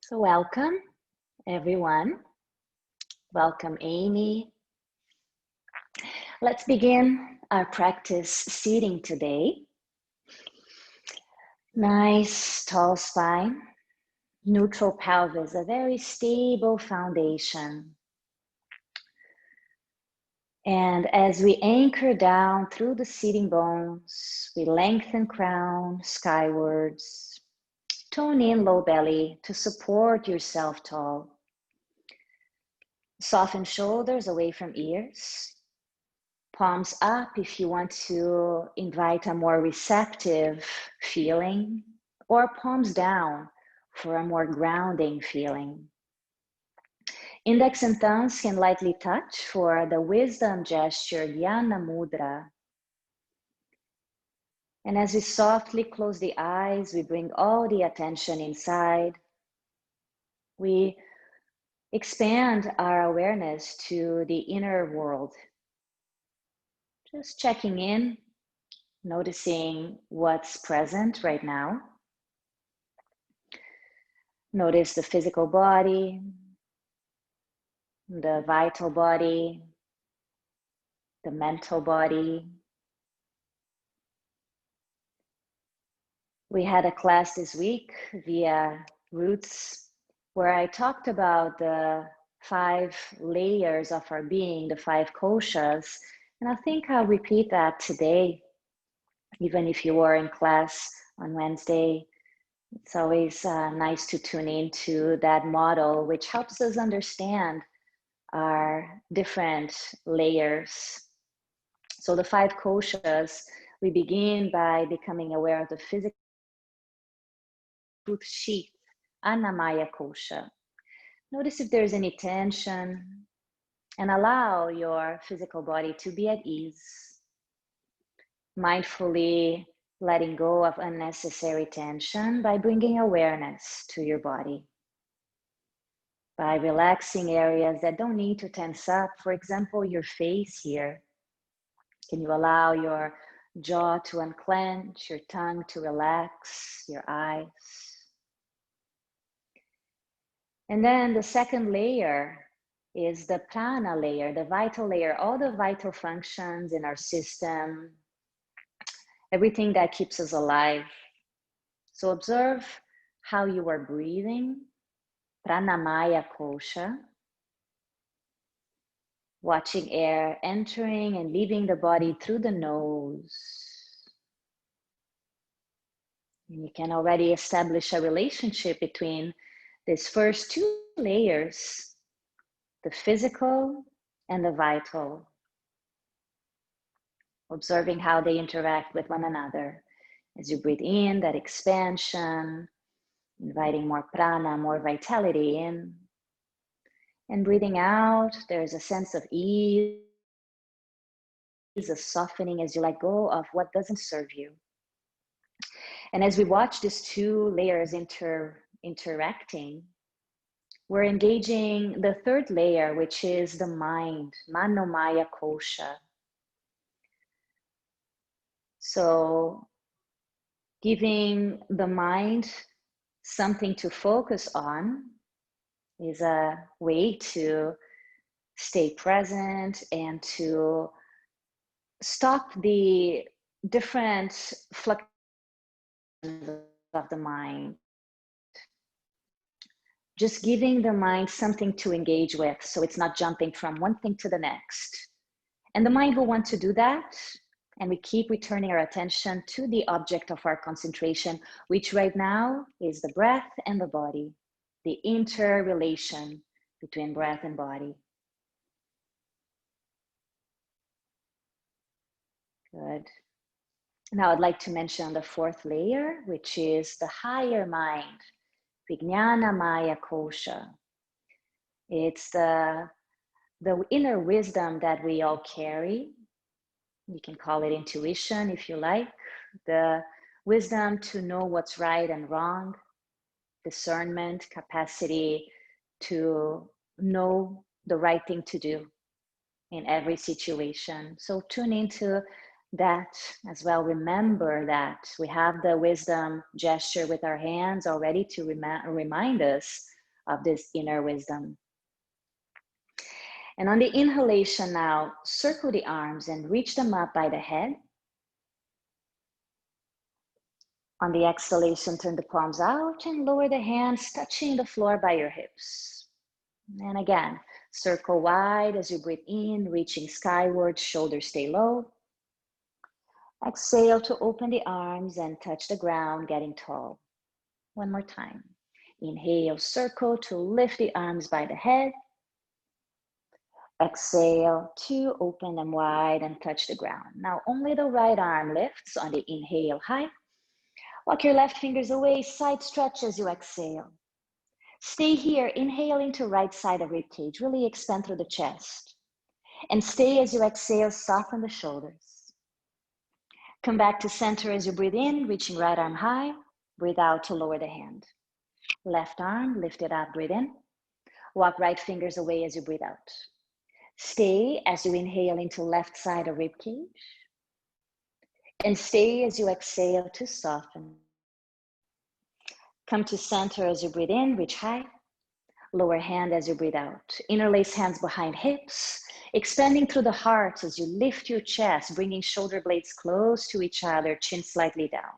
So welcome, everyone. Welcome, Amy. Let's begin our practice seating today. Nice, tall spine, neutral pelvis, a very stable foundation. And as we anchor down through the seating bones, we lengthen crown skywards. Tone in low belly to support yourself tall. Soften shoulders away from ears. Palms up if you want to invite a more receptive feeling, or palms down for a more grounding feeling. Index and thumbs can lightly touch for the wisdom gesture, Jnana Mudra. And as we softly close the eyes, we bring all the attention inside. We expand our awareness to the inner world. Just checking in, noticing what's present right now. Notice the physical body, the vital body, the mental body. We had a class this week via Roots where I talked about the 5 layers of our being, the 5 Koshas, and I think I'll repeat that today, even if you were in class on Wednesday. It's always nice to tune into that model, which helps us understand our different layers. So the 5 koshas, we begin by becoming aware of the physical truth sheath, Anamaya kosha. Notice if there's any tension and allow your physical body to be at ease. Mindfully letting go of unnecessary tension by bringing awareness to your body. By relaxing areas that don't need to tense up. For example, your face here. Can you allow your jaw to unclench, your tongue to relax, your eyes? And then the second layer is the prana layer, the vital layer, all the vital functions in our system, everything that keeps us alive. So observe how you are breathing, Pranamaya kosha, watching air entering and leaving the body through the nose. And you can already establish a relationship between these first 2 layers, the physical and the vital. Observing how they interact with one another. As you breathe in, that expansion, inviting more prana, more vitality in. And breathing out, there's a sense of ease, a softening as you let go of what doesn't serve you. And as we watch these 2 layers interacting, we're engaging the 3rd layer, which is the mind, Manomaya Kosha. So giving the mind something to focus on is a way to stay present and to stop the different fluctuations of the mind. Just giving the mind something to engage with so it's not jumping from one thing to the next. And the mind will want to do that. And we keep returning our attention to the object of our concentration, which right now is the breath and the body, the interrelation between breath and body. Good. Now I'd like to mention the 4th layer, which is the higher mind, Vijnanamaya Kosha. It's the inner wisdom that we all carry. You can call it intuition if you like. The wisdom to know what's right and wrong, discernment, capacity to know the right thing to do in every situation. So tune into that as well. Remember that we have the wisdom gesture with our hands already to remind us of this inner wisdom. And on the inhalation now, circle the arms and reach them up by the head. On the exhalation, turn the palms out and lower the hands, touching the floor by your hips. And again, circle wide as you breathe in, reaching skyward, shoulders stay low. Exhale to open the arms and touch the ground, getting tall. One more time. Inhale, circle to lift the arms by the head. Exhale to open them wide and touch the ground. Now only the right arm lifts on the inhale, high. Walk your left fingers away, side stretch as you exhale. Stay here, inhaling to right side of ribcage, really expand through the chest. And stay as you exhale, soften the shoulders. Come back to center as you breathe in, reaching right arm high. Breathe out to lower the hand. Left arm, lift it up, breathe in. Walk right fingers away as you breathe out. Stay as you inhale into left side of ribcage. And stay as you exhale to soften. Come to center as you breathe in, reach high. Lower hand as you breathe out. Interlace hands behind hips, expanding through the heart as you lift your chest, bringing shoulder blades close to each other, chin slightly down.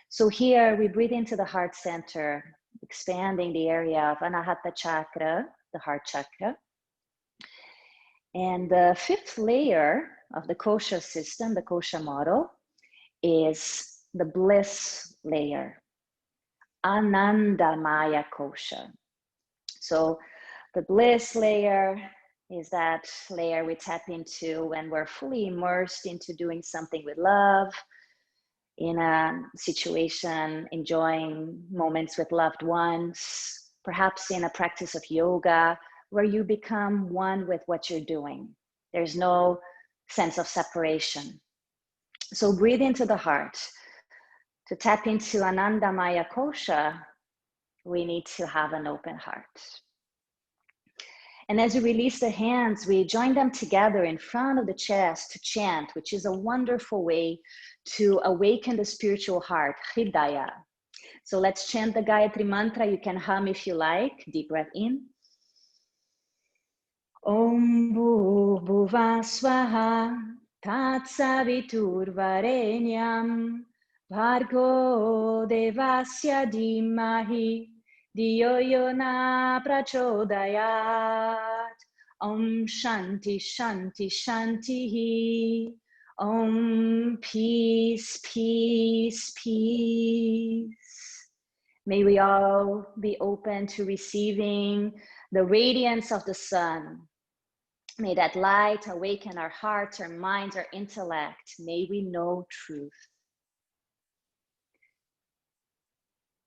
So here we breathe into the heart center, expanding the area of Anahata chakra, the heart chakra. And the fifth layer of the Kosha system, the Kosha model, is the bliss layer, Anandamaya Kosha. So the bliss layer is that layer we tap into when we're fully immersed into doing something with love, in a situation, enjoying moments with loved ones, perhaps in a practice of yoga, where you become one with what you're doing. There's no sense of separation. So breathe into the heart. To tap into Anandamaya Kosha, we need to have an open heart. And as you release the hands, we join them together in front of the chest to chant, which is a wonderful way to awaken the spiritual heart, Hridaya. So let's chant the Gayatri Mantra. You can hum if you like. Deep breath in. Om Bhuva Swaha Tat Savitur Varenyam Bhargo Devasya Dhimahi Diyo Yona Prachodayat. Om Shanti Shanti Shanti. Om Peace Peace Peace. May we all be open to receiving the radiance of the sun. May that light awaken our hearts, our minds, our intellect. May we know truth.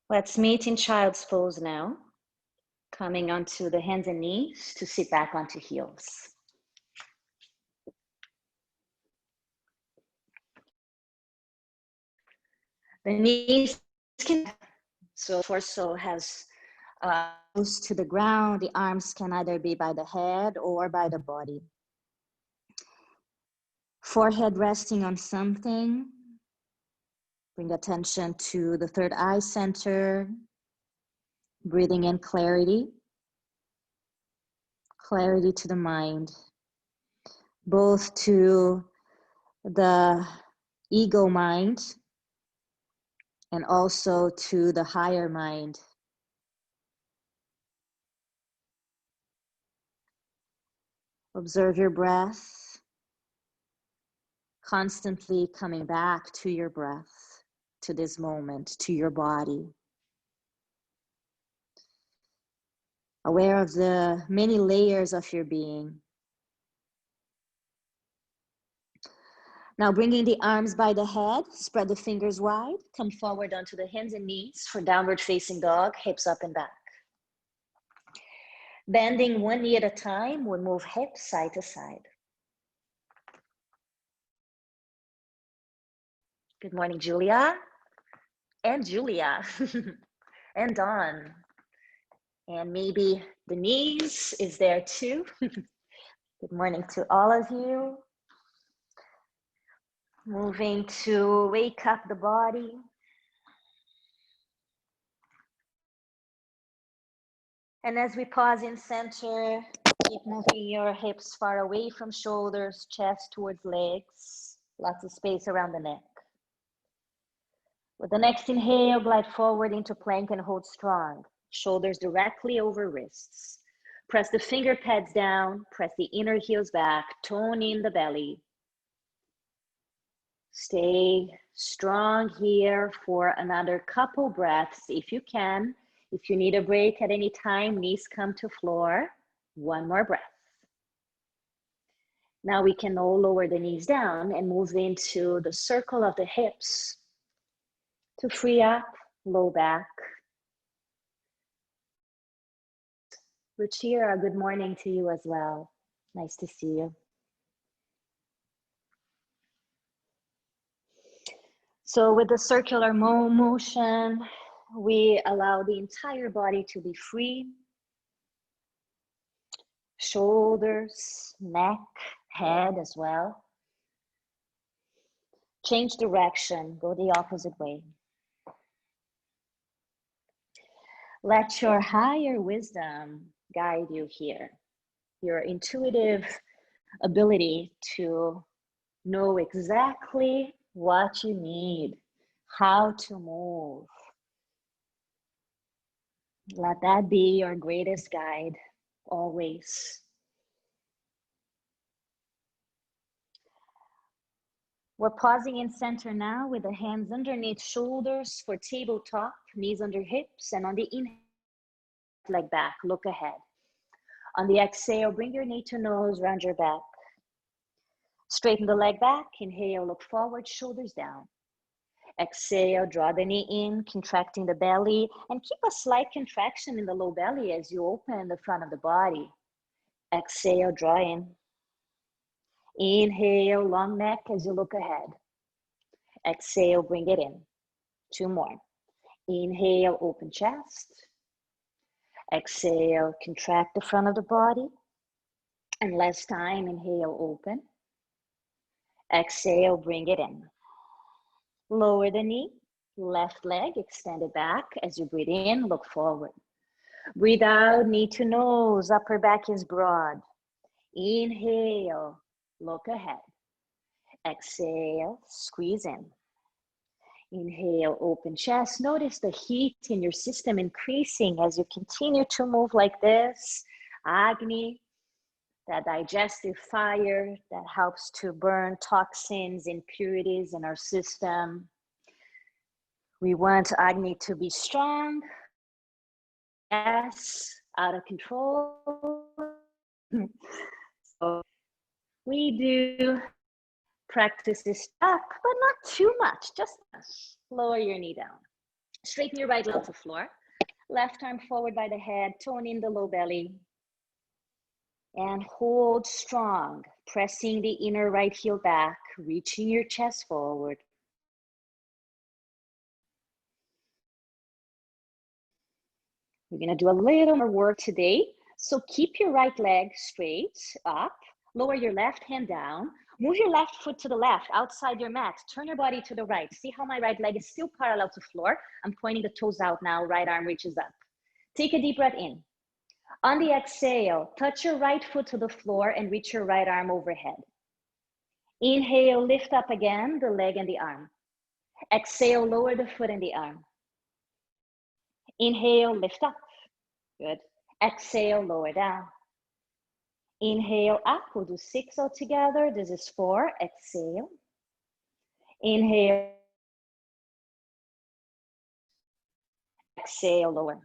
Let's meet in child's pose now, coming onto the hands and knees to sit back onto heels. The knees can, so torso has close to the ground. The arms can either be by the head or by the body. Forehead resting on something. Bring attention to the third eye center. Breathing in clarity. Clarity to the mind. Both to the ego mind and also to the higher mind. Observe your breath, constantly coming back to your breath, to this moment, to your body. Aware of the many layers of your being. Now bringing the arms by the head, spread the fingers wide, come forward onto the hands and knees for downward facing dog, hips up and back. Bending one knee at a time, we'll move hips side to side. Good morning, Julia. And Julia. And Dawn. And maybe Denise is there too. Good morning to all of you. Moving to wake up the body. And as we pause in center, keep moving your hips far away from shoulders, chest towards legs, lots of space around the neck. With the next inhale, glide forward into plank and hold strong. Shoulders directly over wrists. Press the finger pads down, press the inner heels back, tone in the belly. Stay strong here for another couple breaths if you can. If you need a break at any time, knees come to floor. One more breath. Now we can all lower the knees down and move into the circle of the hips to free up low back. Ruchira, good morning to you as well. Nice to see you. So with the circular motion, we allow the entire body to be free. Shoulders, neck, head as well. Change direction, go the opposite way. Let your higher wisdom guide you here. Your intuitive ability to know exactly what you need, how to move. Let that be your greatest guide, always. We're pausing in center now with the hands underneath shoulders for tabletop, knees under hips, and on the inhale, leg back, look ahead. On the exhale, bring your knee to nose, round your back. Straighten the leg back, inhale, look forward, shoulders down. Exhale, draw the knee in, contracting the belly, and keep a slight contraction in the low belly as you open the front of the body. Exhale, draw in. Inhale, long neck as you look ahead. Exhale, bring it in. Two more. Inhale, open chest. Exhale, contract the front of the body. And last time, inhale, open. Exhale, bring it in. Lower the knee, left leg extended back. As you breathe in, look forward. Breathe out, knee to nose, upper back is broad. Inhale, look ahead. Exhale, squeeze in. Inhale, open chest. Notice the heat in your system increasing as you continue to move like this. Agni, that digestive fire that helps to burn toxins, impurities in our system. We want Agni to be strong, yes, out of control. So we do practice this up, but not too much, just lower your knee down. Straighten your right leg to floor. Left arm forward by the head, tone in the low belly. And hold strong, pressing the inner right heel back, reaching your chest forward. We're gonna do a little more work today. So keep your right leg straight up, lower your left hand down, move your left foot to the left, outside your mat, turn your body to the right. See how my right leg is still parallel to floor? I'm pointing the toes out now, right arm reaches up. Take a deep breath in. On the exhale, touch your right foot to the floor and reach your right arm overhead. Inhale, lift up again, the leg and the arm. Exhale, lower the foot and the arm. Inhale, lift up. Good. Exhale, lower down. Inhale, up. We'll do 6 altogether. This is 4. Exhale. Inhale. Exhale, lower.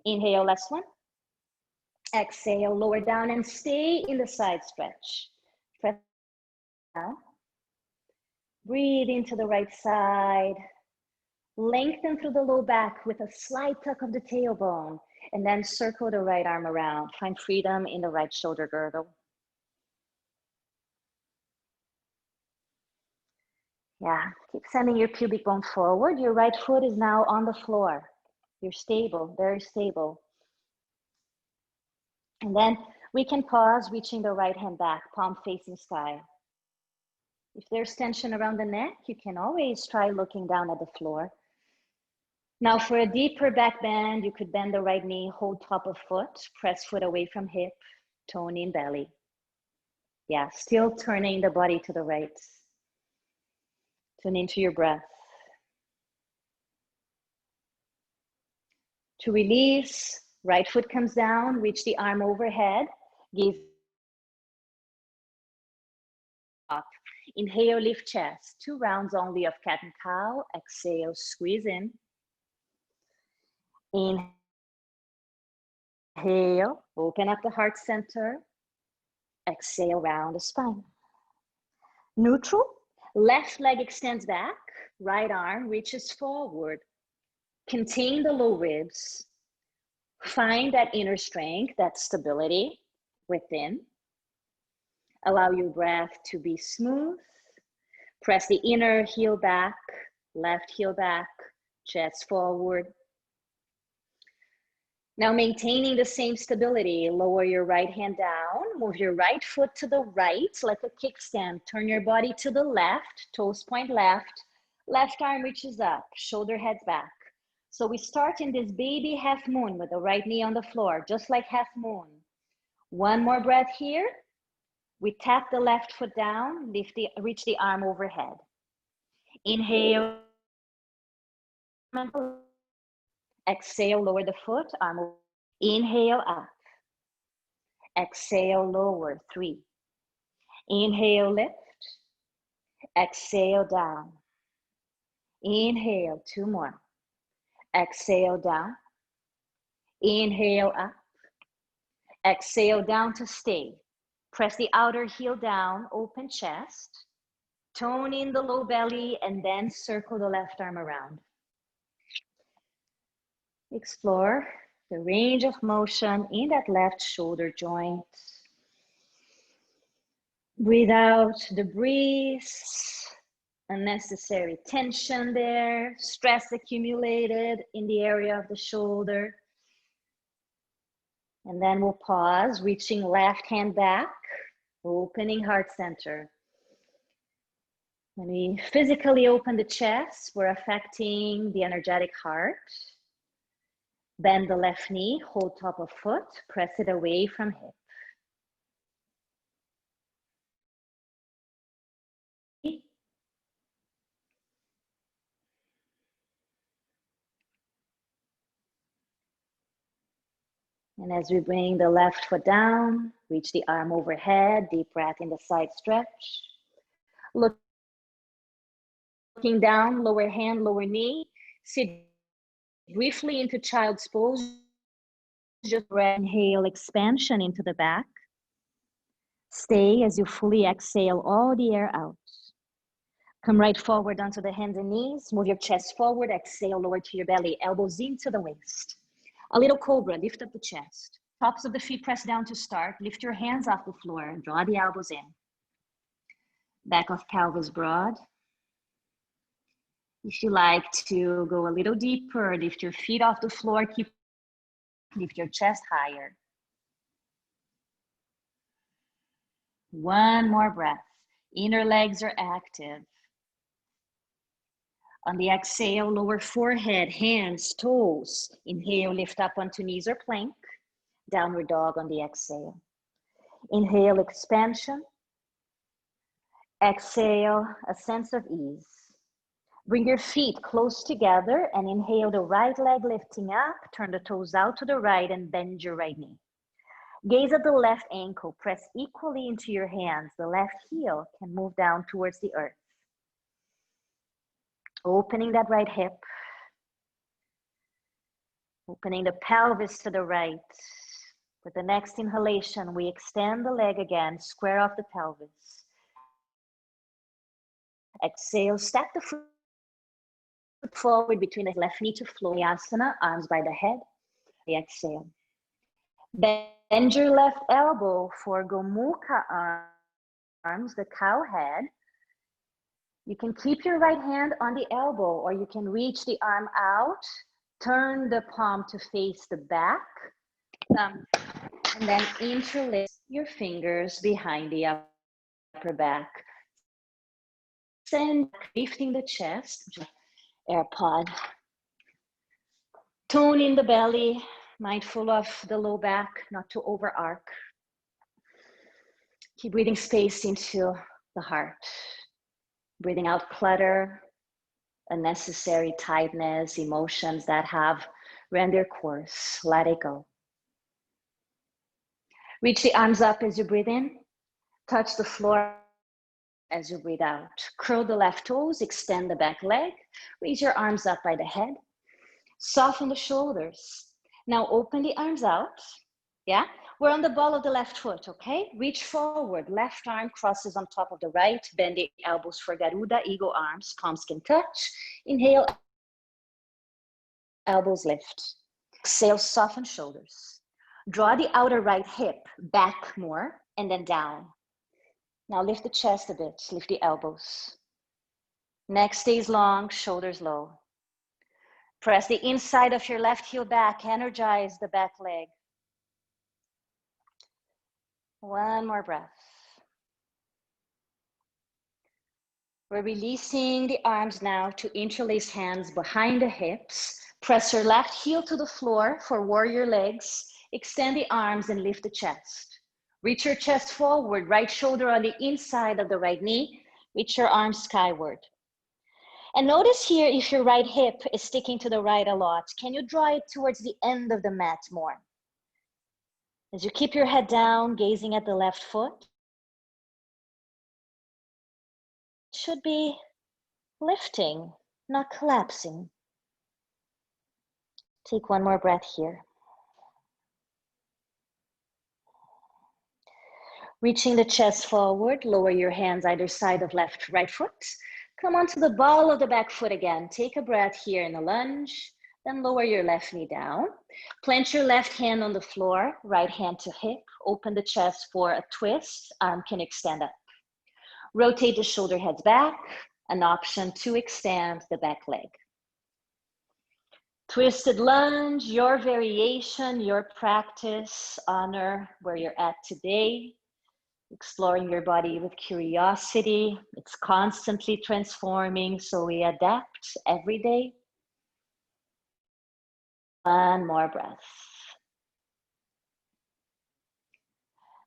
Inhale, last one. Exhale, lower down and stay in the side stretch. Press down. Breathe into the right side. Lengthen through the low back with a slight tuck of the tailbone, and then circle the right arm around. Find freedom in the right shoulder girdle. Yeah, keep sending your pubic bone forward. Your right foot is now on the floor. You're stable, very stable. And then we can pause, reaching the right hand back, palm facing sky. If there's tension around the neck, you can always try looking down at the floor. Now for a deeper back bend, you could bend the right knee, hold top of foot, press foot away from hip, tone in belly. Yeah, still turning the body to the right. Tune into your breath. To release, right foot comes down, reach the arm overhead, gaze up. Inhale, lift chest. 2 rounds only of cat and cow. Exhale, squeeze in. Inhale, open up the heart center. Exhale, round the spine. Neutral, left leg extends back, right arm reaches forward. Contain the low ribs. Find that inner strength, that stability within. Allow your breath to be smooth. Press the inner heel back, left heel back, chest forward. Now maintaining the same stability, lower your right hand down, move your right foot to the right like a kickstand. Turn your body to the left, toes point left, left arm reaches up, shoulder heads back. So we start in this baby half moon with the right knee on the floor, just like half moon. One more breath here. We tap the left foot down, reach the arm overhead. Inhale. Exhale, lower the foot, arm over. Inhale up. Exhale, lower, 3. Inhale, lift. Exhale, down. Inhale, 2 more. Exhale, down. Inhale, up. Exhale, down to stay. Press the outer heel down, open chest. Tone in the low belly and then circle the left arm around. Explore the range of motion in that left shoulder joint. Breathe out debris, unnecessary tension there, stress accumulated in the area of the shoulder. And then we'll pause, reaching left hand back, opening heart center. When we physically open the chest, we're affecting the energetic heart. Bend the left knee, hold top of foot, press it away from hip. And as we bring the left foot down, reach the arm overhead, deep breath in the side stretch. Looking down, lower hand, lower knee. Sit briefly into child's pose. Just inhale, expansion into the back. Stay as you fully exhale all the air out. Come right forward onto the hands and knees. Move your chest forward. Exhale, lower to your belly. Elbows into the waist. A little cobra, lift up the chest. Tops of the feet press down to start. Lift your hands off the floor. Draw the elbows in. Back of pelvis broad. If you like to go a little deeper, lift your feet off the floor. Lift your chest higher. One more breath. Inner legs are active. On the exhale, lower forehead, hands, toes. Inhale, lift up onto knees or plank. Downward dog on the exhale. Inhale, expansion. Exhale, a sense of ease. Bring your feet close together and inhale the right leg lifting up. Turn the toes out to the right and bend your right knee. Gaze at the left ankle. Press equally into your hands. The left heel can move down towards the earth. Opening that right hip. Opening the pelvis to the right. With the next inhalation, we extend the leg again, square off the pelvis. Exhale, stack the foot forward between the left knee to floor. Asana, arms by the head. Exhale. Bend your left elbow for Gomukha arms, the cow head. You can keep your right hand on the elbow or you can reach the arm out, turn the palm to face the back, and then interlace your fingers behind the upper back. Send lifting the chest, AirPod. Tone in the belly, mindful of the low back, not to over arc. Keep breathing space into the heart. Breathing out clutter, unnecessary tightness, emotions that have run their course. Let it go. Reach the arms up as you breathe in. Touch the floor as you breathe out. Curl the left toes, extend the back leg. Raise your arms up by the head. Soften the shoulders. Now open the arms out. Yeah, we're on the ball of the left foot, okay? Reach forward, left arm crosses on top of the right. Bend the elbows for Garuda, eagle arms, palms can touch. Inhale, elbows lift. Exhale, soften shoulders. Draw the outer right hip back more and then down. Now lift the chest a bit, lift the elbows. Neck stays long, shoulders low. Press the inside of your left heel back, energize the back leg. One more breath. We're releasing the arms now to interlace hands behind the hips. Press your left heel to the floor for warrior legs. Extend the arms and lift the chest. Reach your chest forward, right shoulder on the inside of the right knee. Reach your arms skyward. And notice here if your right hip is sticking to the right a lot, can you draw it towards the end of the mat more? As you keep your head down, gazing at the left foot, it should be lifting, not collapsing. Take one more breath here. Reaching the chest forward, lower your hands either side of right foot. Come onto the ball of the back foot again. Take a breath here in a lunge, then lower your left knee down. Plant your left hand on the floor, right hand to hip. Open the chest for a twist, arm can extend up. Rotate the shoulder heads back, an option to extend the back leg. Twisted lunge, your variation, your practice. Honor where you're at today. Exploring your body with curiosity. It's constantly transforming, so we adapt every day. One more breath.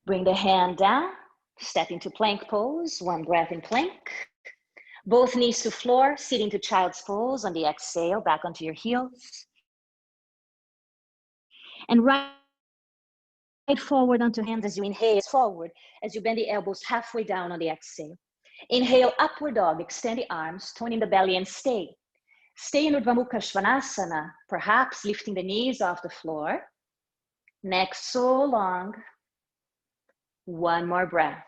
Bring the hand down, step into plank pose. One breath in plank. Both knees to floor, sitting to child's pose. On the exhale, back onto your heels. And right forward onto hands as you inhale, forward as you bend the elbows halfway down on the exhale. Inhale, upward dog, extend the arms, tone in the belly and stay. Stay in 1hr Hatha, perhaps lifting the knees off the floor. Neck so long. One more breath.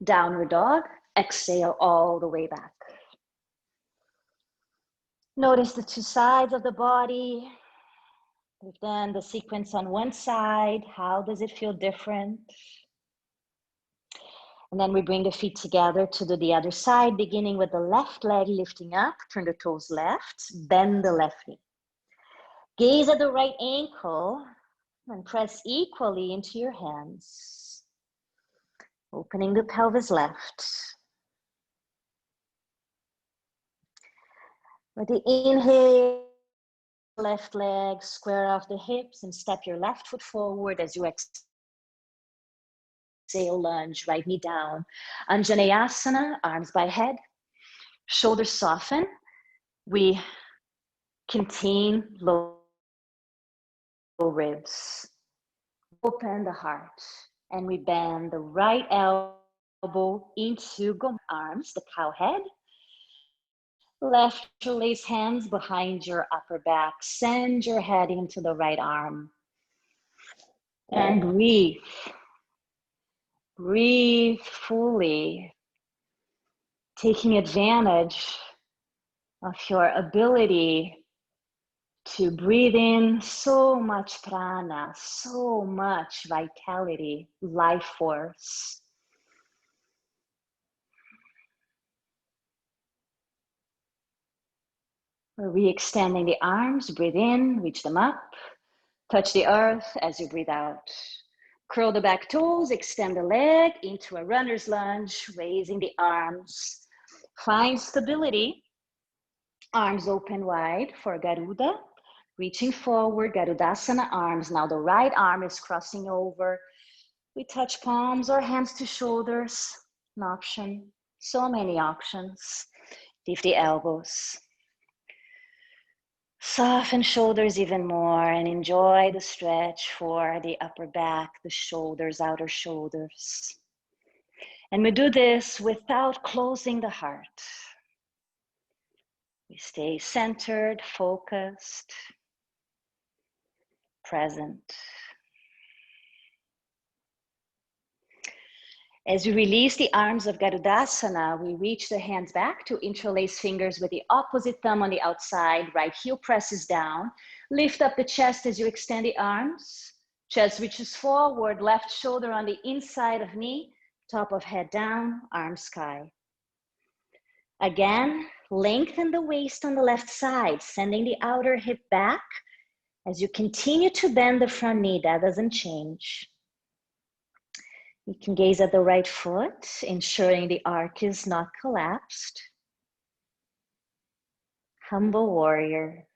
Downward dog, exhale all the way back. Notice the two sides of the body. We've done the sequence on one side. How does it feel different? And then we bring the feet together to do the other side, beginning with the left leg lifting up. Turn the toes left, bend the left knee. Gaze at the right ankle and press equally into your hands. Opening the pelvis left. With the inhale, left leg, square off the hips and step your left foot forward as you exhale, lunge, right knee down. Anjaneyasana, arms by head, shoulders soften. We contain low ribs. Open the heart and we bend the right elbow into arms, the cow head. Left shoelace hands behind your upper back. Send your head into the right arm. And breathe. Breathe fully. Taking advantage of your ability to breathe in so much prana, so much vitality, life force. We're re-extending the arms, breathe in, reach them up, touch the earth as you breathe out. Curl the back toes, extend the leg into a runner's lunge, raising the arms. Find stability Arms open wide for Garuda. Reaching forward, Garudasana arms. Now the right arm is crossing over. We touch palms or hands to shoulders. An option. So many options. Lift the elbows. Soften shoulders even more and enjoy the stretch for the upper back, the shoulders, outer shoulders. And we do this without closing the heart. We stay centered, focused, present. As we release the arms of Garudasana, we reach the hands back to interlace fingers with the opposite thumb on the outside. Right heel presses down. Lift up the chest as you extend the arms. Chest reaches forward, left shoulder on the inside of knee, top of head down, arms sky. Again, lengthen the waist on the left side, sending the outer hip back. As you continue to bend the front knee, that doesn't change. You can gaze at the right foot, ensuring the arc is not collapsed. Humble warrior.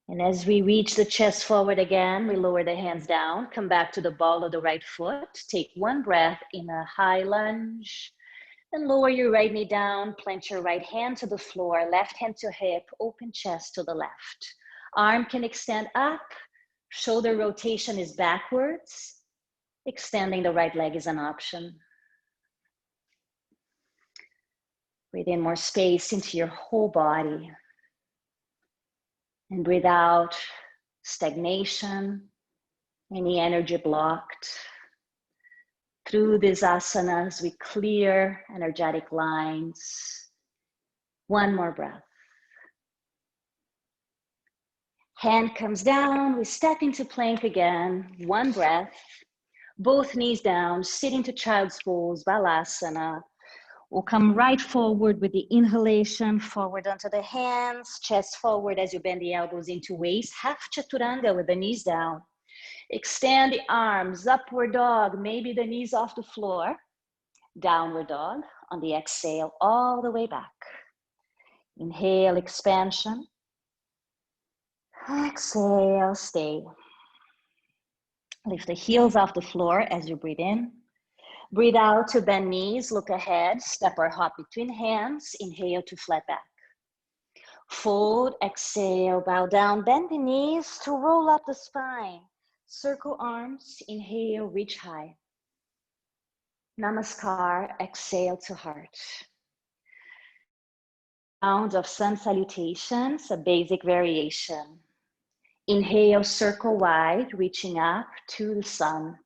And as we reach the chest forward again, we lower the hands down, come back to the ball of the right foot, take one breath in a high lunge, then lower your right knee down, plant your right hand to the floor, left hand to hip, open chest to the left. Arm can extend up, shoulder rotation is backwards. Extending the right leg is an option. Breathe in more space into your whole body. And breathe out stagnation, any energy blocked. Through these asanas, we clear energetic lines. One more breath. Hand comes down, we step into plank again. One breath. Both knees down, sit into child's pose, balasana. We'll come right forward with the inhalation, forward onto the hands, chest forward as you bend the elbows into waist, half chaturanga with the knees down. Extend the arms, upward dog, maybe the knees off the floor. Downward dog on the exhale, all the way back. Inhale, expansion. Exhale, stay. Lift the heels off the floor as you breathe in. Breathe out to bend knees, look ahead, step or hop between hands, inhale to flat back. Fold, exhale, bow down, bend the knees to roll up the spine. Circle arms, inhale, reach high. Namaskar, exhale to heart. Round of sun-salutations, a basic variation. Inhale, circle wide, reaching up to the sun.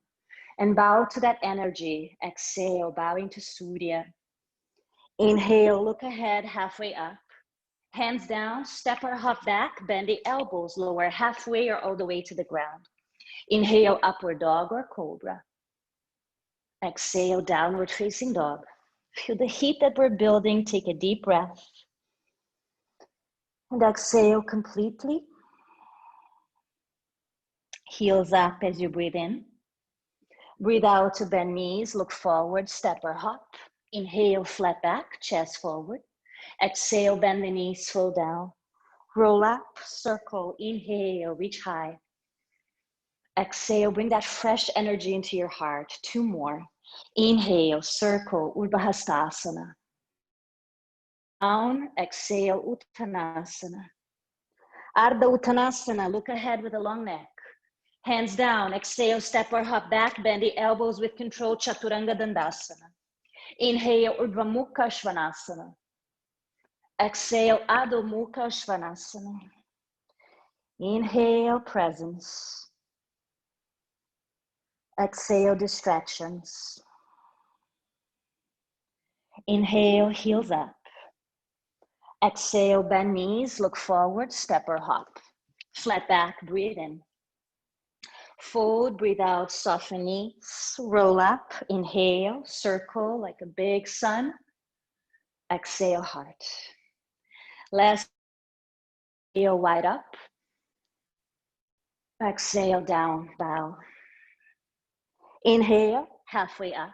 And bow to that energy. Exhale, bowing to Surya. Inhale, look ahead, halfway up. Hands down, step or hop back, bend the elbows, lower halfway or all the way to the ground. Inhale, upward dog or cobra. Exhale, downward facing dog. Feel the heat that we're building. Take a deep breath. And exhale completely. Heels up as you breathe in. Breathe out to bend knees, look forward, step or hop. Inhale, flat back, chest forward. Exhale, bend the knees, slow down. Roll up, circle, inhale, reach high. Exhale, bring that fresh energy into your heart. Two more. Inhale, circle, Virabhadrasana. Down, exhale, Uttanasana. Ardha Uttanasana, look ahead with a long neck. Hands down, exhale, step or hop back, bend the elbows with control, Chaturanga Dandasana. Inhale, Urdhva Mukha Svanasana. Exhale, Adho Mukha Svanasana. Inhale, presence. Exhale, distractions. Inhale, heels up. Exhale, bend knees, look forward, step or hop. Flat back, breathe in. Fold, breathe out, soften knees, roll up, inhale, circle like a big sun. Exhale, heart. Last, inhale, wide up. Exhale, down, bow. Inhale, halfway up.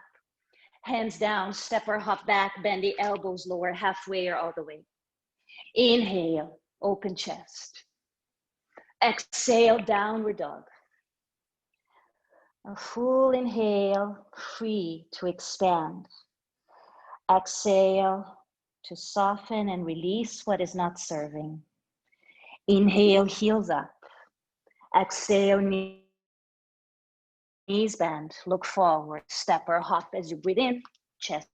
Hands down, step or hop back, bend the elbows lower halfway or all the way. Inhale, open chest. Exhale, downward dog. A full inhale, free to expand. Exhale to soften and release what is not serving. Inhale, heels up. Exhale, knees bend, look forward, step or hop as you breathe in, chest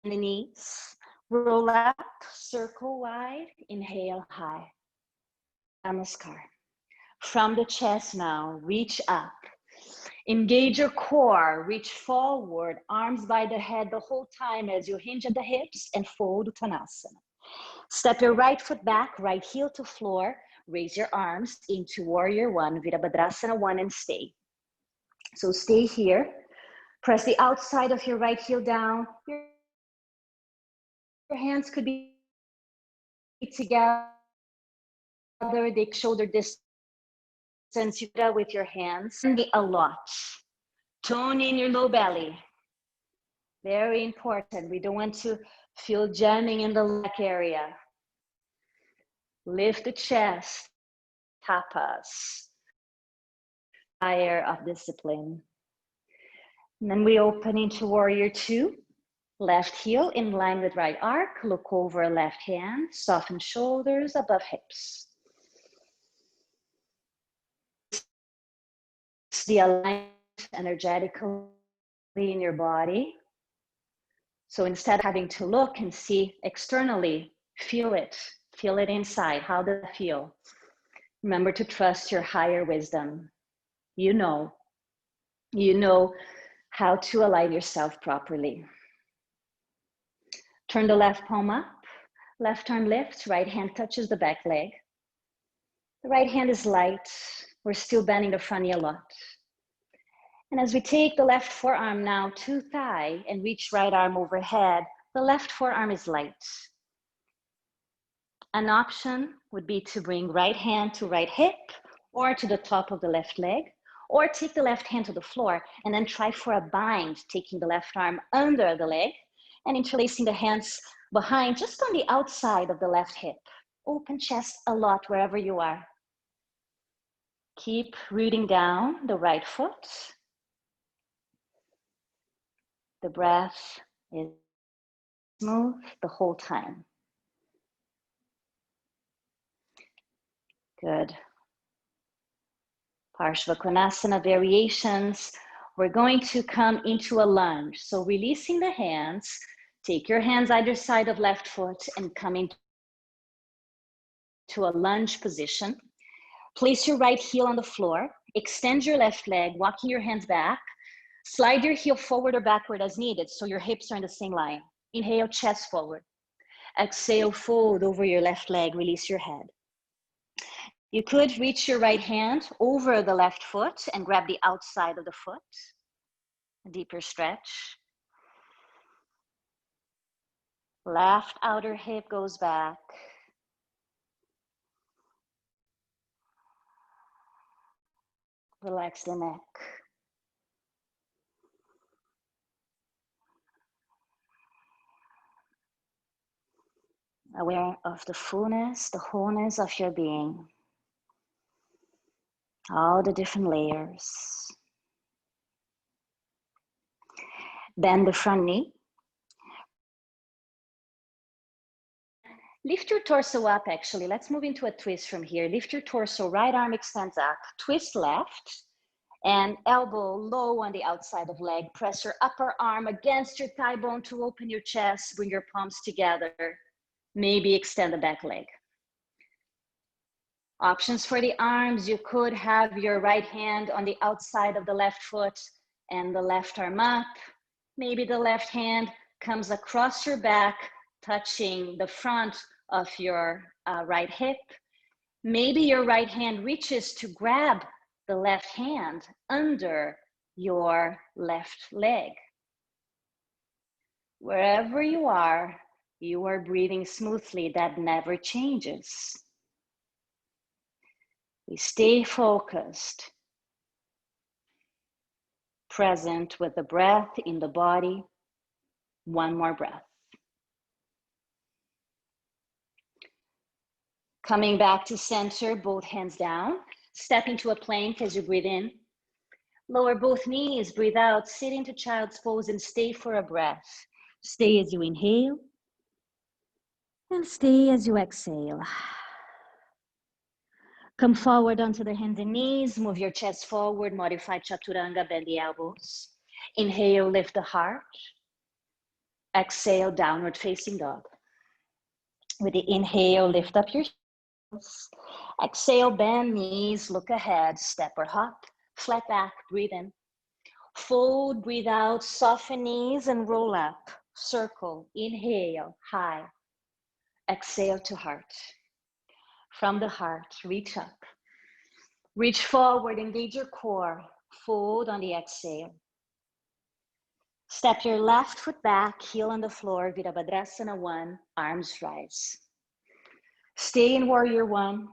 and the knees. Roll up, circle wide, inhale high. Namaskar. From the chest now, reach up. Engage your core, reach forward, arms by the head the whole time as you hinge at the hips and fold Uttanasana. Step your right foot back, right heel to floor, raise your arms into warrior one, Virabhadrasana 1 and stay. So stay here, press the outside of your right heel down. Your hands could be together, the shoulder distance with your hands. A lot. Tone in your low belly. Very important. We don't want to feel jamming in the neck area. Lift the chest. Tapas. Fire of discipline. And then we open into warrior two. Left heel in line with right arc. Look over left hand. Soften shoulders above hips. The alignment energetically in your body. So instead of having to look and see externally, feel it inside. How does it feel? Remember to trust your higher wisdom. You know how to align yourself properly. Turn the left palm up, left arm lifts, right hand touches the back leg. The right hand is light. We're still bending the front knee a lot. And as we take the left forearm now to thigh and reach right arm overhead, the left forearm is light. An option would be to bring right hand to right hip or to the top of the left leg, or take the left hand to the floor and then try for a bind, taking the left arm under the leg and interlacing the hands behind, just on the outside of the left hip. Open chest a lot wherever you are. Keep rooting down the right foot. The breath is smooth the whole time. Good. Parsvakonasana variations. We're going to come into a lunge. So releasing the hands, take your hands either side of left foot and come into a lunge position. Place your right heel on the floor. Extend your left leg, walking your hands back. Slide your heel forward or backward as needed so your hips are in the same line. Inhale, chest forward. Exhale, fold over your left leg, release your head. You could reach your right hand over the left foot and grab the outside of the foot. A deeper stretch. Left outer hip goes back. Relax the neck. Aware of the fullness, the wholeness of your being. All the different layers. Bend the front knee. Lift your torso up, actually. Let's move into a twist from here. Lift your torso, right arm extends up. Twist left, and elbow low on the outside of leg. Press your upper arm against your thigh bone to open your chest. Bring your palms together. Maybe extend the back leg. Options for the arms, you could have your right hand on the outside of the left foot and the left arm up. Maybe the left hand comes across your back, touching the front of your right hip. Maybe your right hand reaches to grab the left hand under your left leg. Wherever you are breathing smoothly. That never changes. We stay focused, present with the breath in the body. One more breath. Coming back to center, both hands down. Step into a plank as you breathe in. Lower both knees, breathe out, sit into child's pose and stay for a breath. Stay as you inhale and stay as you exhale. Come forward onto the hands and knees, move your chest forward, modify chaturanga, bend the elbows. Inhale, lift the heart. Exhale, downward facing dog. With the inhale, lift up your heels. Exhale, bend knees, look ahead, step or hop, flat back, breathe in. Fold, breathe out, soften knees and roll up. Circle, inhale, high. Exhale to heart. From the heart, reach up. Reach forward, engage your core. Fold on the exhale. Step your left foot back, heel on the floor, Virabhadrasana 1, arms rise. Stay in warrior 1.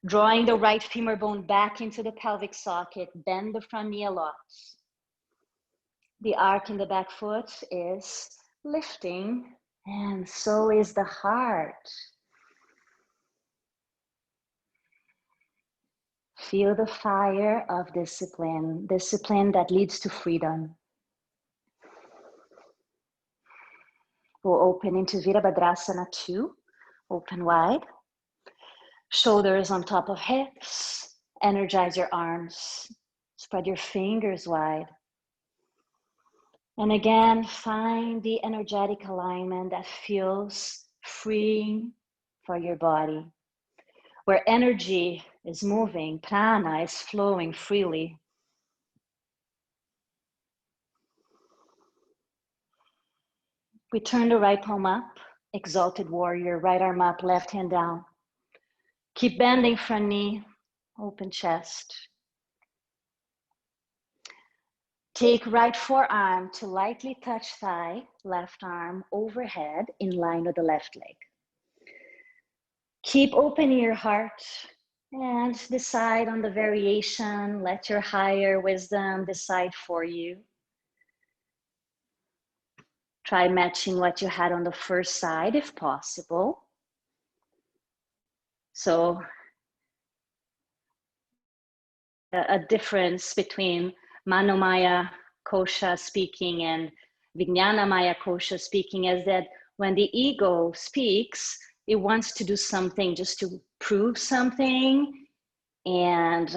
Drawing the right femur bone back into the pelvic socket, bend the front knee a lot. The arc in the back foot is lifting, and so is the heart. Feel the fire of discipline, discipline that leads to freedom. We'll open into Virabhadrasana 2, open wide. Shoulders on top of hips, energize your arms, spread your fingers wide. And again, find the energetic alignment that feels freeing for your body. Where energy is moving, prana is flowing freely. We turn the right palm up, exalted warrior, right arm up, left hand down. Keep bending front knee, open chest. Take right forearm to lightly touch thigh, left arm overhead in line with the left leg. Keep opening your heart and decide on the variation. Let your higher wisdom decide for you. Try matching what you had on the first side if possible. So a difference between Manomaya Kosha speaking and Vijnanamaya Kosha speaking is that when the ego speaks, it wants to do something just to prove something, and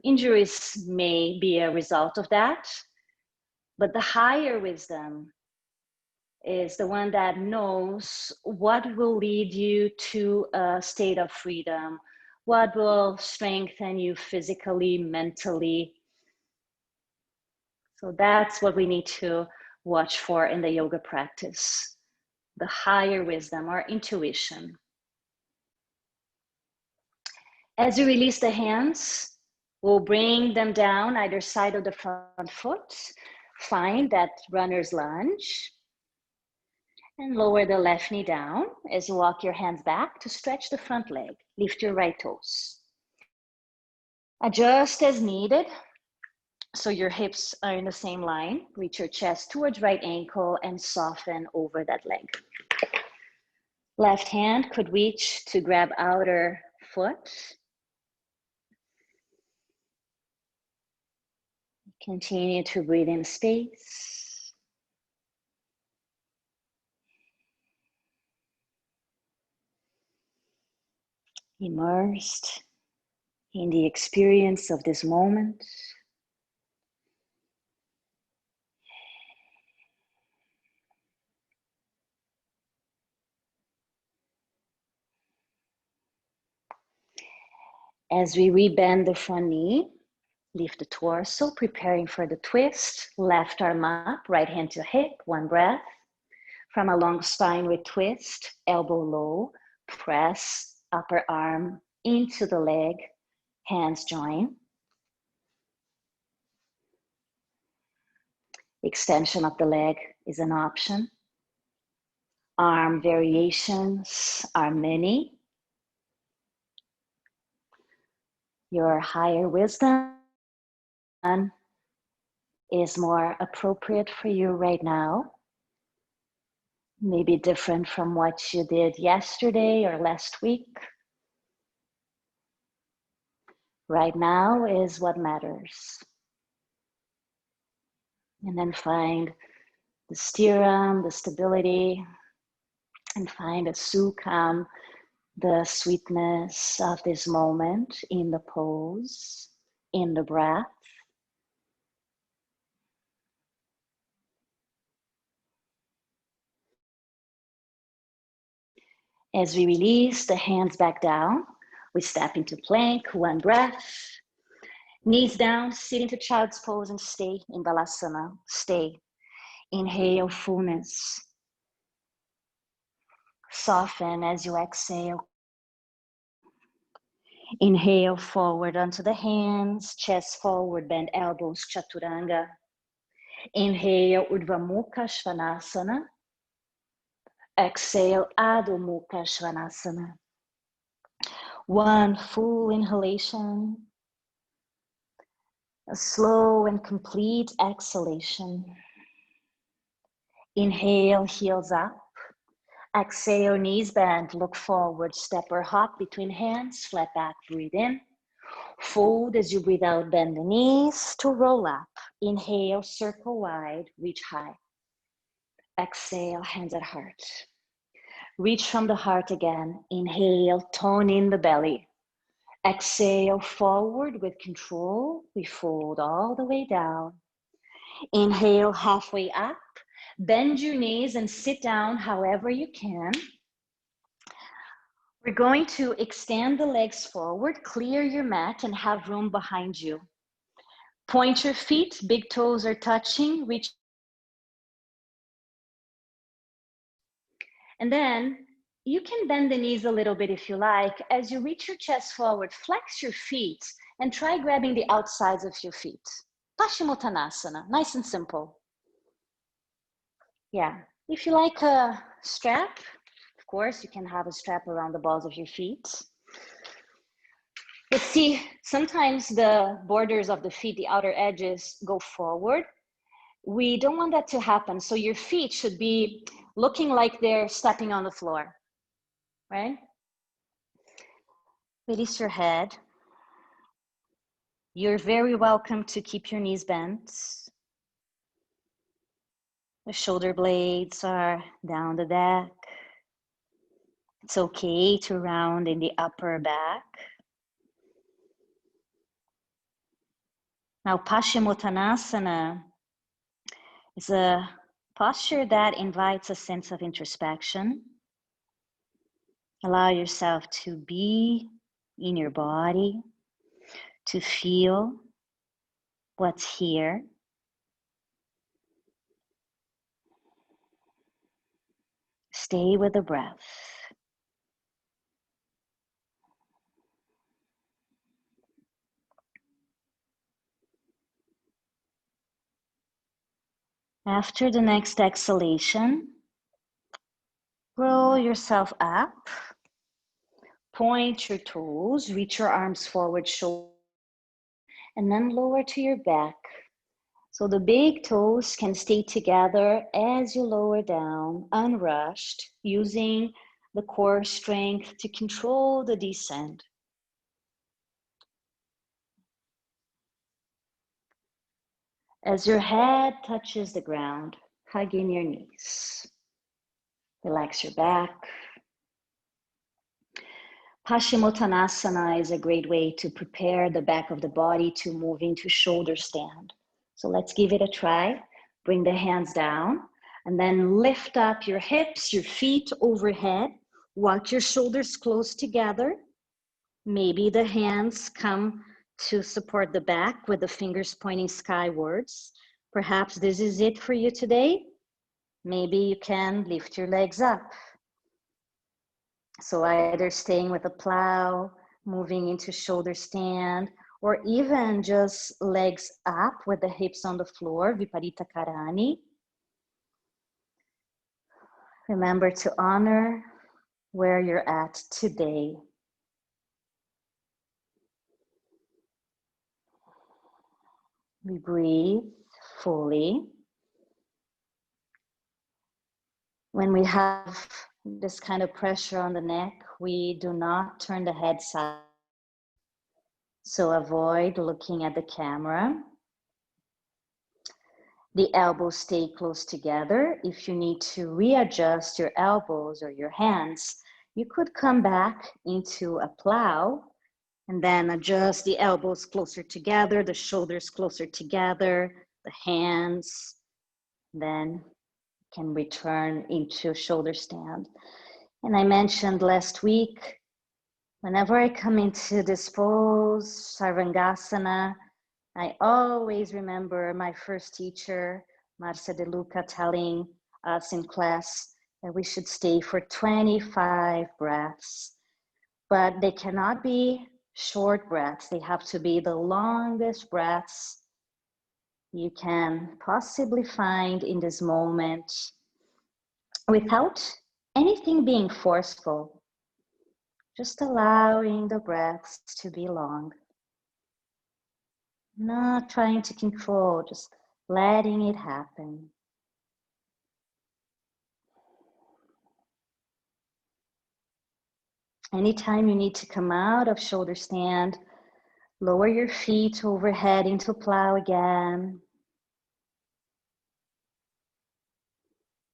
injuries may be a result of that. But the higher wisdom is the one that knows what will lead you to a state of freedom, what will strengthen you physically, mentally. So that's what we need to watch for in the yoga practice, the higher wisdom or intuition. As you release the hands, we'll bring them down either side of the front foot. Find that runner's lunge. And lower the left knee down as you walk your hands back to stretch the front leg. Lift your right toes. Adjust as needed so your hips are in the same line. Reach your chest towards right ankle and soften over that leg. Left hand could reach to grab outer foot. Continue to breathe in space. Immersed in the experience of this moment. As we rebend the front knee, lift the torso, preparing for the twist. Left arm up, right hand to hip, one breath. From a long spine with twist, elbow low, press upper arm into the leg, hands join. Extension of the leg is an option. Arm variations are many. Your higher wisdom is more appropriate for you right now. Maybe different from what you did yesterday or last week. Right now is what matters. And then find the stiram, the stability, and find a sukham, the sweetness of this moment in the pose, in the breath. As we release the hands back down, we step into plank, one breath. Knees down, sit into child's pose and stay in balasana. Stay. Inhale, fullness. Soften as you exhale. Inhale, forward onto the hands, chest forward, bend elbows, chaturanga. Inhale, Urdhva Mukha Svanasana. Exhale, Adho Mukha Svanasana. One full inhalation. A slow and complete exhalation. Inhale, heels up. Exhale, knees bend, look forward, step or hop between hands, flat back, breathe in. Fold as you breathe out, bend the knees to roll up. Inhale, circle wide, reach high. Exhale, hands at heart. Reach from the heart again. Inhale, tone in the belly. Exhale, forward with control. We fold all the way down. Inhale, halfway up. Bend your knees and sit down however you can. We're going to extend the legs forward, clear your mat and have room behind you. Point your feet, big toes are touching, reach. And then you can bend the knees a little bit if you like. As you reach your chest forward, flex your feet and try grabbing the outsides of your feet. Pascimottanasana, nice and simple. Yeah, if you like a strap, of course, you can have a strap around the balls of your feet. But see, sometimes the borders of the feet, the outer edges, go forward. We don't want that to happen. So your feet should be looking like they're stepping on the floor, right? Release your head. You're very welcome to keep your knees bent. The shoulder blades are down the back. It's okay to round in the upper back. Now, Pascimottanasana is a posture that invites a sense of introspection. Allow yourself to be in your body, to feel what's here. Stay with the breath. After the next exhalation, roll yourself up. Point your toes, reach your arms forward, shoulder, and then lower to your back. So the big toes can stay together as you lower down, unrushed, using the core strength to control the descent. As your head touches the ground, hug in your knees. Relax your back. Pascimottanasana is a great way to prepare the back of the body to move into shoulder stand. So let's give it a try. Bring the hands down and then lift up your hips, your feet overhead. Walk your shoulders close together. Maybe the hands come to support the back with the fingers pointing skywards. Perhaps this is it for you today. Maybe you can lift your legs up. So either staying with a plow, moving into shoulder stand, or even just legs up with the hips on the floor, Viparita Karani. Remember to honor where you're at today. We breathe fully. When we have this kind of pressure on the neck, we do not turn the head side. So avoid looking at the camera. The elbows stay close together. If you need to readjust your elbows or your hands, you could come back into a plow and then adjust the elbows closer together, the shoulders closer together, the hands, then can return into shoulder stand. And I mentioned last week, whenever I come into this pose, Sarvangasana, I always remember my first teacher, Marcia De Luca, telling us in class that we should stay for 25 breaths, but they cannot be short breaths. They have to be the longest breaths you can possibly find in this moment without anything being forceful, just allowing the breaths to be long. Not trying to control, just letting it happen. Anytime you need to come out of shoulder stand, lower your feet overhead into plow again.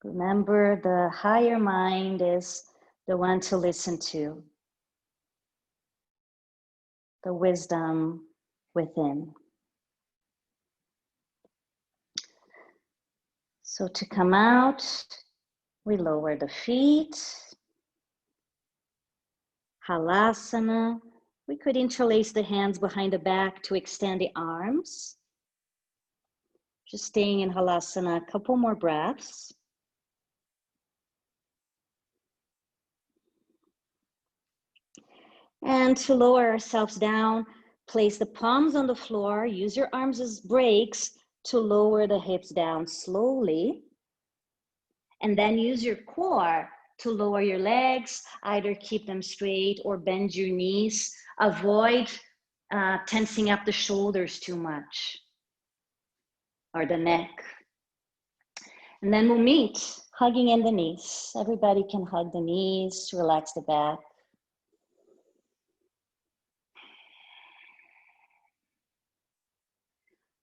Remember, the higher mind is the one to listen to, the wisdom within. So to come out, we lower the feet. Halasana. We could interlace the hands behind the back to extend the arms. Just staying in Halasana a couple more breaths. And to lower ourselves down, place the palms on the floor. Use your arms as brakes to lower the hips down slowly. And then use your core to lower your legs, either keep them straight or bend your knees. Avoid tensing up the shoulders too much or the neck. And then we'll meet, hugging in the knees. Everybody can hug the knees to relax the back.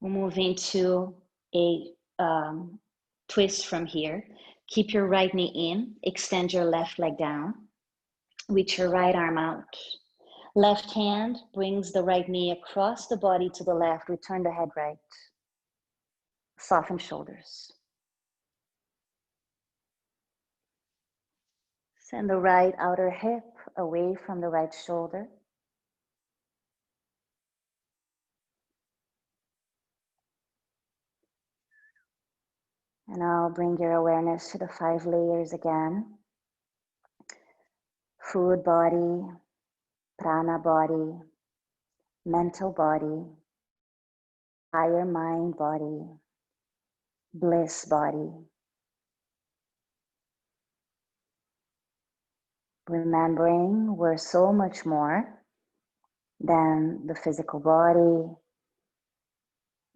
We'll move into a twist from here. Keep your right knee in, extend your left leg down, reach your right arm out. Left hand brings the right knee across the body to the left, return the head right. Soften shoulders. Send the right outer hip away from the right shoulder. And now bring your awareness to the 5 layers again. Food body, prana body, mental body, higher mind body, bliss body. Remembering we're so much more than the physical body,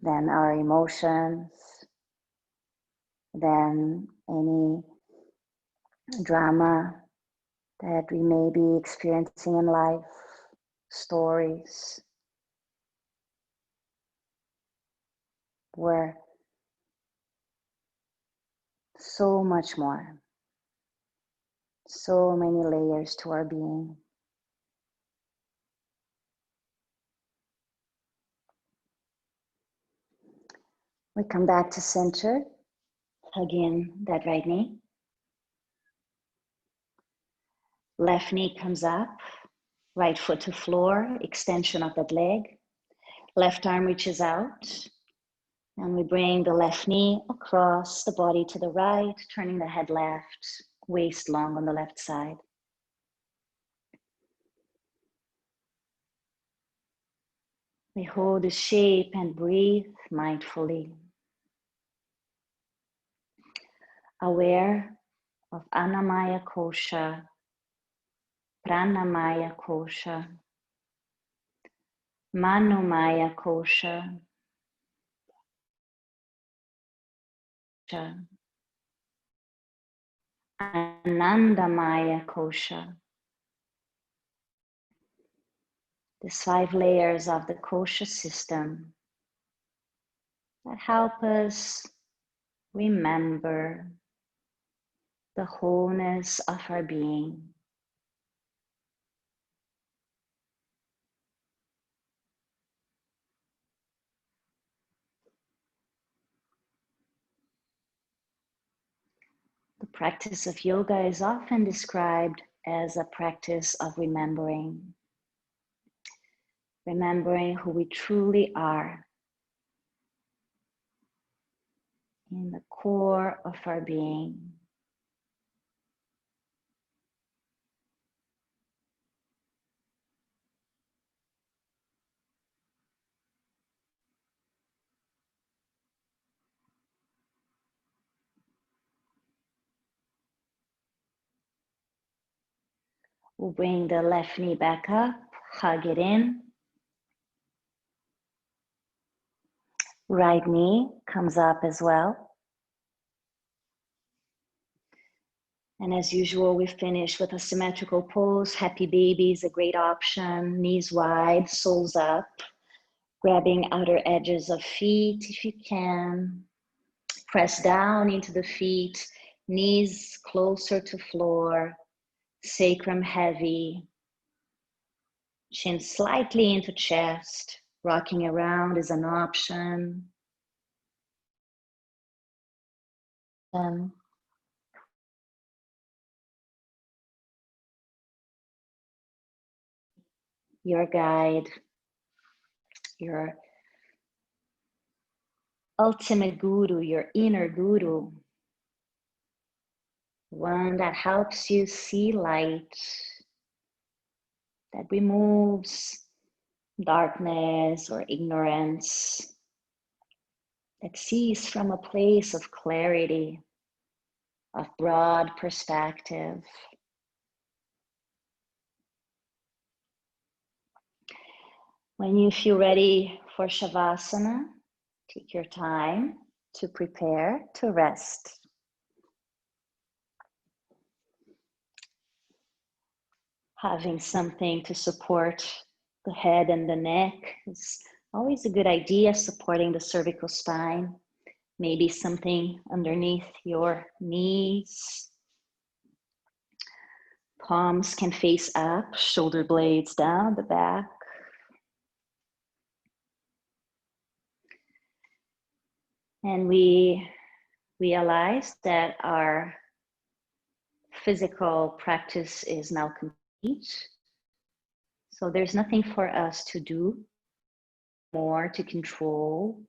than our emotions, than any drama that we may be experiencing in life, stories. We're so much more, so many layers to our being. We come back to center, hug in that right knee. Left knee comes up, right foot to floor, extension of that leg. Left arm reaches out, and we bring the left knee across the body to the right, turning the head left, waist long on the left side. We hold the shape and breathe mindfully. Aware of Anamaya Kosha, Pranamaya Kosha, Manomaya Kosha, Anandamaya Kosha. These 5 layers of the Kosha system that help us remember the wholeness of our being. The practice of yoga is often described as a practice of remembering. Remembering who we truly are in the core of our being. We'll bring the left knee back up, hug it in. Right knee comes up as well. And as usual, we finish with a symmetrical pose. Happy baby is a great option. Knees wide, soles up. Grabbing outer edges of feet if you can. Press down into the feet. Knees closer to floor. Sacrum heavy. Chin slightly into chest. Rocking around is an option. Your guide, your ultimate guru, your inner guru, one that helps you see light, that removes darkness or ignorance, that sees from a place of clarity, of broad perspective. When you feel ready for Shavasana, take your time to prepare to rest. Having something to support the head and the neck is always a good idea, supporting the cervical spine. Maybe something underneath your knees. Palms can face up, shoulder blades down the back. And we realize that our physical practice is now complete. So there's nothing for us to do more, to control.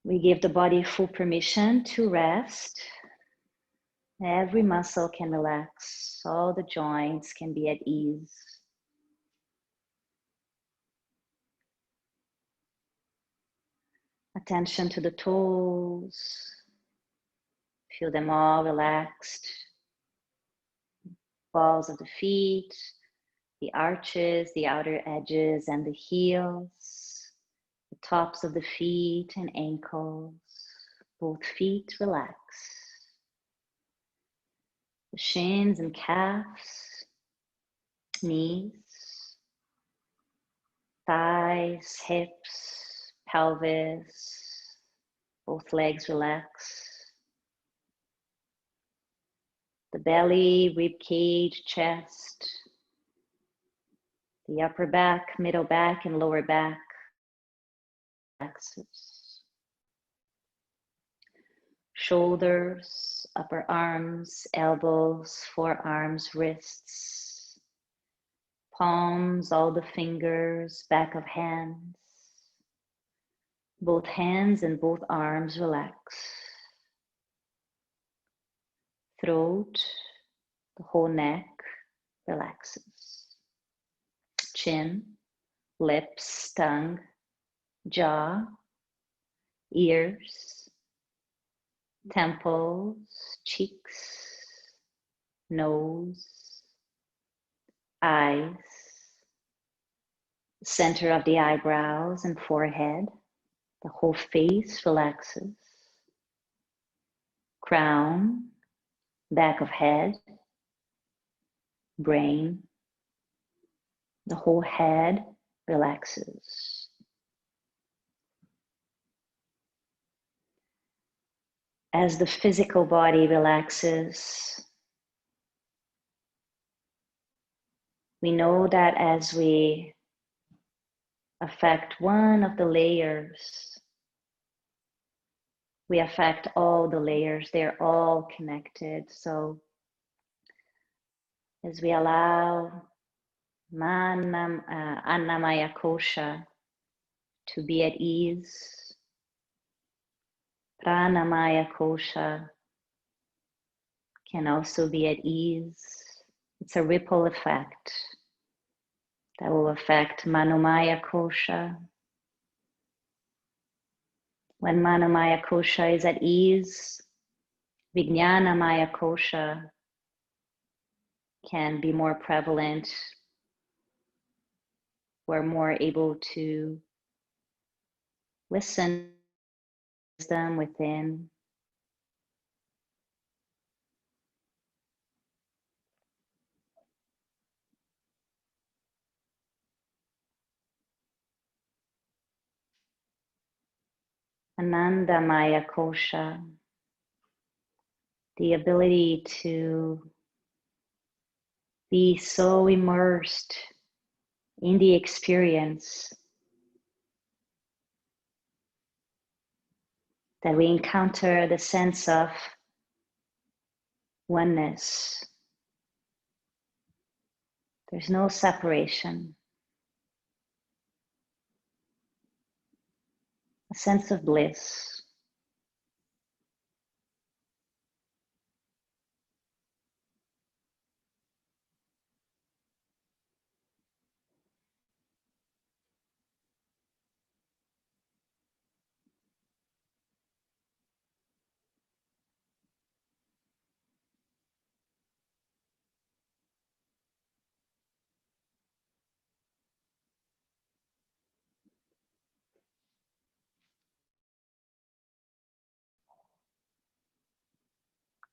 We give the body full permission to rest. Every muscle can relax. All the joints can be at ease. Attention to the toes. Feel them all relaxed. Balls of the feet, the arches, the outer edges, and the heels. The tops of the feet and ankles. Both feet relax. The shins and calves, knees, thighs, hips, pelvis, both legs relax. The belly, rib cage, chest, the upper back, middle back, and lower back relaxes. Shoulders, upper arms, elbows, forearms, wrists, palms, all the fingers, back of hands. Both hands and both arms relax. Throat, the whole neck relaxes. Chin, lips, tongue, jaw, ears, temples, cheeks, nose, eyes, center of the eyebrows and forehead. The whole face relaxes. crown, back of head, brain, the whole head relaxes. As the physical body relaxes, we know that as we affect one of the layers, we affect all the layers. They're all connected. So as we allow Anamaya Kosha to be at ease, Pranamaya Kosha can also be at ease. It's a ripple effect that will affect Manomaya Kosha. When Manomaya Kosha is at ease, Vijnanamaya Kosha can be more prevalent. We're more able to listen to them within. Anandamaya Kosha, the ability to be so immersed in the experience that we encounter the sense of oneness. There's no separation. A sense of bliss.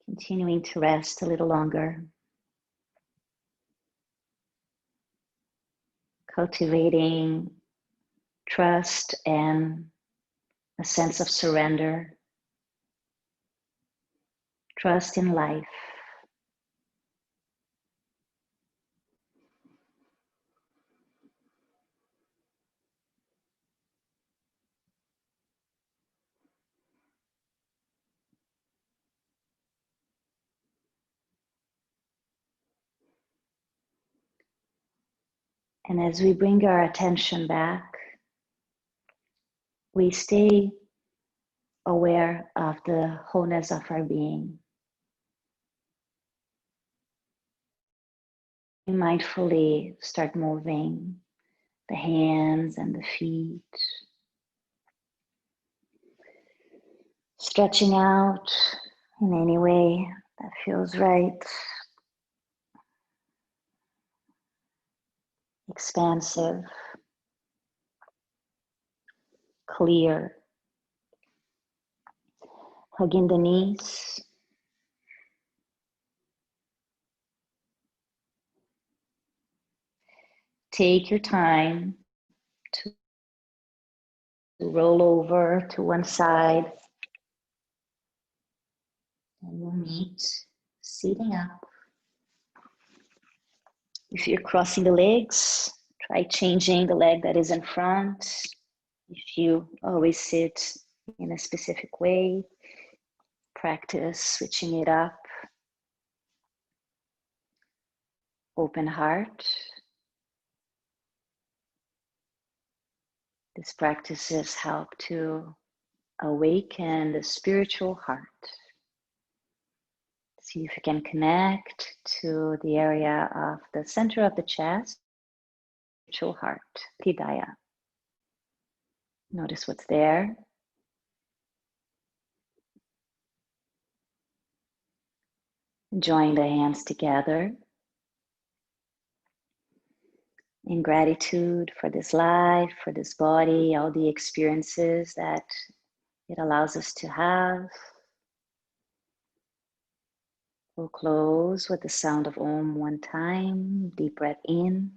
Continuing to rest a little longer. Cultivating trust and a sense of surrender. Trust in life. And as we bring our attention back, we stay aware of the wholeness of our being. We mindfully start moving the hands and the feet, stretching out in any way that feels right, expansive, clear. Hugging the knees. Take your time to roll over to one side, and we'll meet sitting up. If you're crossing the legs, try changing the leg that is in front. If you always sit in a specific way, practice switching it up. Open heart. These practices help to awaken the spiritual heart. See if you can connect to the area of the center of the chest, spiritual heart, Hridaya. Notice what's there. Join the hands together in gratitude for this life, for this body, all the experiences that it allows us to have. We'll close with the sound of Om one time. Deep breath in.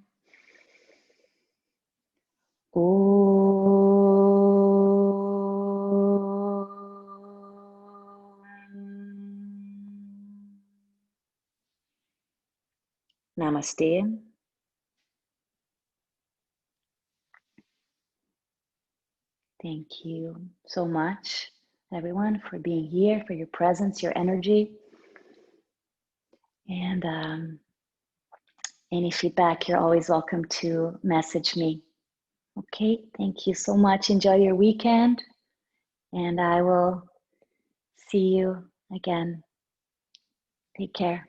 Namaste. Thank you so much, everyone, for being here, for your presence, your energy. And any feedback, you're always welcome to message me. Okay, thank you so much. Enjoy your weekend. And I will see you again. Take care.